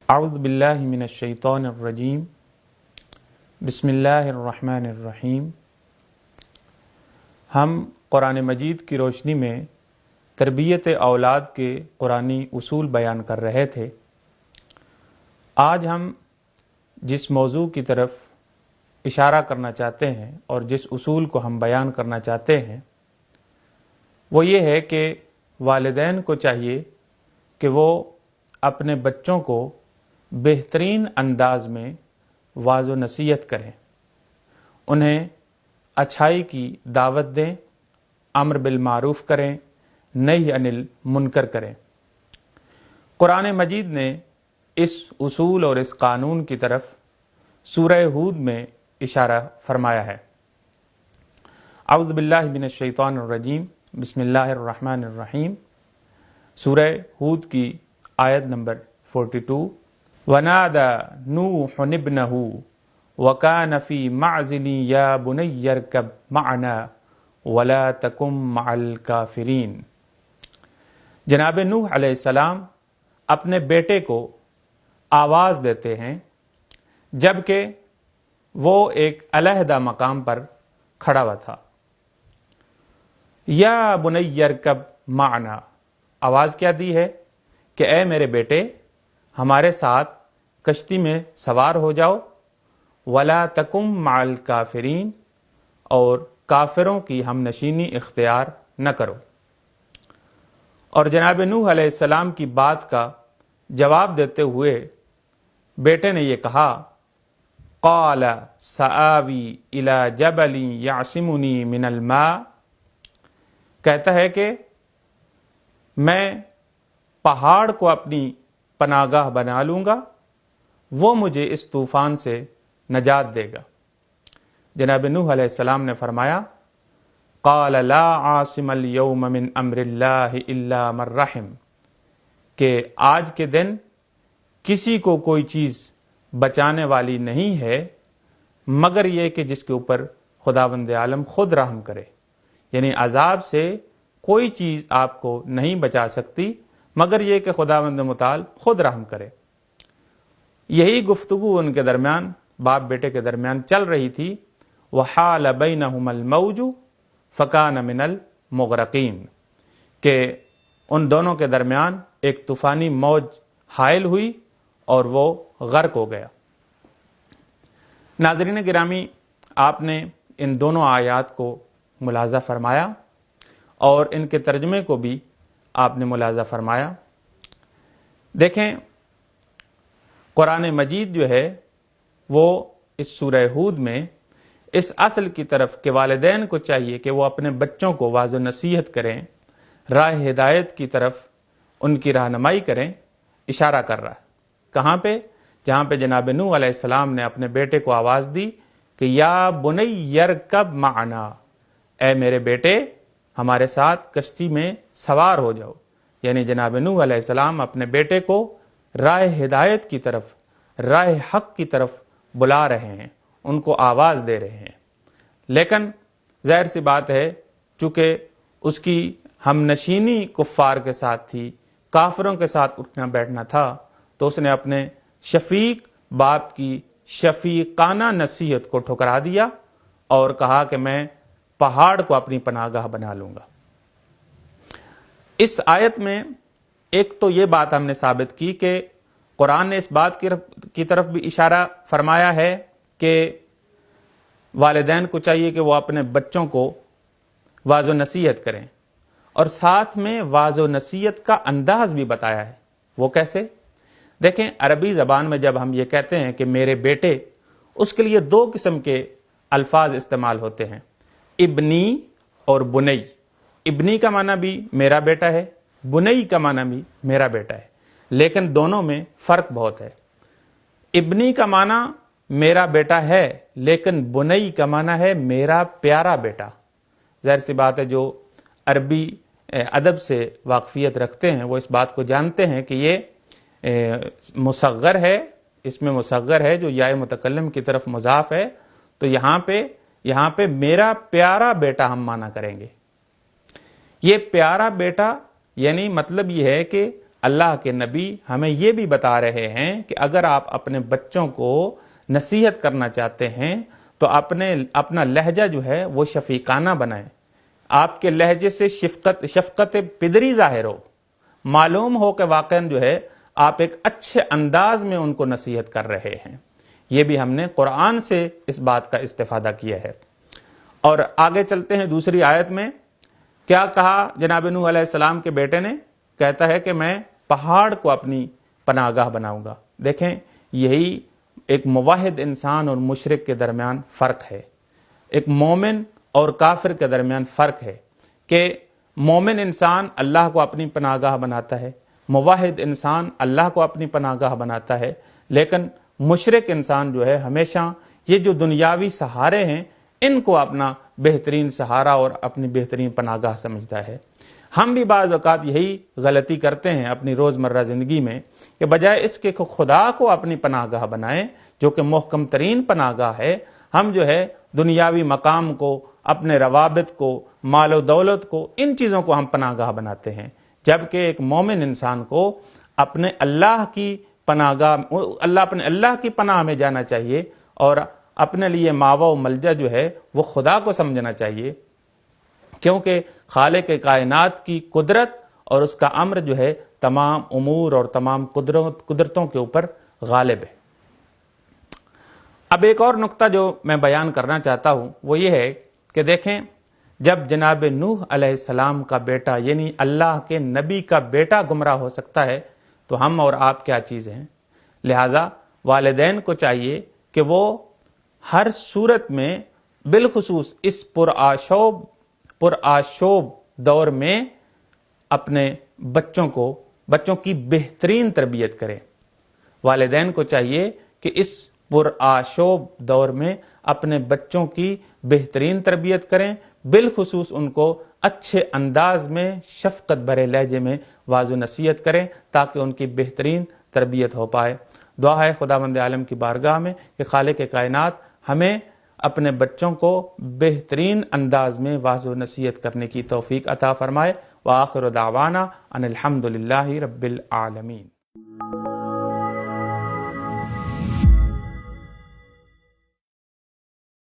اعوذ باللہ من الشیطان الرجیم بسم اللہ الرحمن الرحیم۔ ہم قرآن مجید کی روشنی میں تربیت اولاد کے قرآنی اصول بیان کر رہے تھے۔ آج ہم جس موضوع کی طرف اشارہ کرنا چاہتے ہیں اور جس اصول کو ہم بیان کرنا چاہتے ہیں وہ یہ ہے کہ والدین کو چاہیے کہ وہ اپنے بچوں کو بہترین انداز میں واعظ و نصیحت کریں، انہیں اچھائی کی دعوت دیں، امر بالمعروف کریں، نہی عن المنکر کریں۔ قرآن مجید نے اس اصول اور اس قانون کی طرف سورہ ہود میں اشارہ فرمایا ہے۔ اعوذ باللہ من الشیطان الرجیم بسم اللہ الرحمن الرحیم۔ سورہ ہود کی آیت نمبر 42۔ وَنَادَى نُوحٌ ابْنَهُ وَكَانَ فِي مَعْزِلٍ يَا بُنَيَّ ارْكَبْ مَعَنَا وَلَا تَكُن مَعَ الْكَافِرِينَ۔ جناب نوح علیہ السلام اپنے بیٹے کو آواز دیتے ہیں جبکہ وہ ایک علیحدہ مقام پر کھڑا ہوا تھا۔ یا بنی ارکب معنا، آواز کیا دی ہے کہ اے میرے بیٹے ہمارے ساتھ کشتی میں سوار ہو جاؤ، ولا تکم مع الکافرین، اور کافروں کی ہم نشینی اختیار نہ کرو۔ اور جناب نوح علیہ السلام کی بات کا جواب دیتے ہوئے بیٹے نے یہ کہا، قال سآوی الی جبل یعصمنی من الماء، کہتا ہے کہ میں پہاڑ کو اپنی پناہ گاہ بنا لوں گا، وہ مجھے اس طوفان سے نجات دے گا۔ جناب نوح علیہ السلام نے فرمایا، قال لا عاصم اليوم من امر اللہ الا من رحم، کہ آج کے دن کسی کو کوئی چیز بچانے والی نہیں ہے مگر یہ کہ جس کے اوپر خداوند عالم خود رحم کرے، یعنی عذاب سے کوئی چیز آپ کو نہیں بچا سکتی مگر یہ کہ خداوند متعال خود رحم کرے۔ یہی گفتگو ان کے درمیان، باپ بیٹے کے درمیان چل رہی تھی۔ وحال بینہم الموج فکان من المغرقین، کہ ان دونوں کے درمیان ایک طوفانی موج حائل ہوئی اور وہ غرق ہو گیا۔ ناظرین گرامی، آپ نے ان دونوں آیات کو ملاحظہ فرمایا اور ان کے ترجمے کو بھی آپ نے ملاحظہ فرمایا۔ دیکھیں، قرآن مجید جو ہے وہ اس سورہ ہود میں اس اصل کی طرف کہ والدین کو چاہیے کہ وہ اپنے بچوں کو واعظ و نصیحت کریں، راہ ہدایت کی طرف ان کی رہنمائی کریں، اشارہ کر رہا ہے۔ کہاں پہ؟ جہاں پہ جناب نوح علیہ السلام نے اپنے بیٹے کو آواز دی کہ یا بنی ارکب معنا، اے میرے بیٹے ہمارے ساتھ کشتی میں سوار ہو جاؤ، یعنی جناب نوح علیہ السلام اپنے بیٹے کو راہ ہدایت کی طرف، راہ حق کی طرف بلا رہے ہیں، ان کو آواز دے رہے ہیں۔ لیکن ظاہر سی بات ہے چونکہ اس کی ہم نشینی کفار کے ساتھ تھی، کافروں کے ساتھ اٹھنا بیٹھنا تھا، تو اس نے اپنے شفیق باپ کی شفیقانہ نصیحت کو ٹھکرا دیا اور کہا کہ میں پہاڑ کو اپنی پناہ گاہ بنا لوں گا۔ اس آیت میں ایک تو یہ بات ہم نے ثابت کی کہ قرآن نے اس بات کی طرف بھی اشارہ فرمایا ہے کہ والدین کو چاہیے کہ وہ اپنے بچوں کو واعظ و نصیحت کریں، اور ساتھ میں واعظ و نصیحت کا انداز بھی بتایا ہے۔ وہ کیسے؟ دیکھیں، عربی زبان میں جب ہم یہ کہتے ہیں کہ میرے بیٹے، اس کے لیے دو قسم کے الفاظ استعمال ہوتے ہیں، ابنی اور بنی۔ ابنی کا معنی بھی میرا بیٹا ہے، بنی کا معنی بھی میرا بیٹا ہے، لیکن دونوں میں فرق بہت ہے۔ ابنی کا معنی میرا بیٹا ہے، لیکن بنی کا معنی ہے میرا پیارا بیٹا۔ ظاہر سی بات ہے جو عربی ادب سے واقفیت رکھتے ہیں وہ اس بات کو جانتے ہیں کہ یہ مصغر ہے، اس میں مصغر ہے جو یا متکلم کی طرف مضاف ہے، تو یہاں پہ میرا پیارا بیٹا ہم معنی کریں گے۔ یہ پیارا بیٹا یعنی مطلب یہ ہے کہ اللہ کے نبی ہمیں یہ بھی بتا رہے ہیں کہ اگر آپ اپنے بچوں کو نصیحت کرنا چاہتے ہیں تو اپنا لہجہ جو ہے وہ شفیقانہ بنائیں، آپ کے لہجے سے شفقت پدری ظاہر ہو، معلوم ہو کہ واقعاً جو ہے آپ ایک اچھے انداز میں ان کو نصیحت کر رہے ہیں۔ یہ بھی ہم نے قرآن سے اس بات کا استفادہ کیا ہے۔ اور آگے چلتے ہیں دوسری آیت میں، کیا کہا جناب نوح علیہ السلام کے بیٹے نے؟ کہتا ہے کہ میں پہاڑ کو اپنی پناہ گاہ بناؤں گا۔ دیکھیں، یہی ایک موحد انسان اور مشرک کے درمیان فرق ہے، ایک مومن اور کافر کے درمیان فرق ہے کہ مومن انسان اللہ کو اپنی پناہ گاہ بناتا ہے، موحد انسان اللہ کو اپنی پناہ گاہ بناتا ہے، لیکن مشرک انسان جو ہے ہمیشہ یہ جو دنیاوی سہارے ہیں ان کو اپنا بہترین سہارا اور اپنی بہترین پناہ گاہ سمجھتا ہے۔ ہم بھی بعض اوقات یہی غلطی کرتے ہیں اپنی روزمرہ زندگی میں کہ بجائے اس کے خدا کو اپنی پناہ گاہ بنائیں جو کہ محکم ترین پناہ گاہ ہے، ہم جو ہے دنیاوی مقام کو، اپنے روابط کو، مال و دولت کو، ان چیزوں کو ہم پناہ گاہ بناتے ہیں، جبکہ ایک مومن انسان کو اپنے اللہ کی پناہ گاہ، اللہ کی پناہ میں جانا چاہیے اور اپنے لیے ماوا و ملجا جو ہے وہ خدا کو سمجھنا چاہیے، کیونکہ خالق کائنات کی قدرت اور اس کا امر جو ہے تمام امور اور تمام قدرتوں کے اوپر غالب ہے۔ اب ایک اور نقطہ جو میں بیان کرنا چاہتا ہوں وہ یہ ہے کہ دیکھیں، جب جناب نوح علیہ السلام کا بیٹا یعنی اللہ کے نبی کا بیٹا گمراہ ہو سکتا ہے تو ہم اور آپ کیا چیز ہیں؟ لہٰذا والدین کو چاہیے کہ وہ ہر صورت میں، بالخصوص اس پرآشوب دور میں، اپنے بچوں کی بہترین تربیت کریں۔ والدین کو چاہیے کہ اس پرآشوب دور میں اپنے بچوں کی بہترین تربیت کریں، بالخصوص ان کو اچھے انداز میں، شفقت بھرے لہجے میں واعظ و نصیحت کریں تاکہ ان کی بہترین تربیت ہو پائے۔ دعا ہے خداوند عالم کی بارگاہ میں کہ خالق کائنات ہمیں اپنے بچوں کو بہترین انداز میں واعظ و نصیحت کرنے کی توفیق عطا فرمائے۔ وآخر دعوانا ان الحمد للہ رب العالمین۔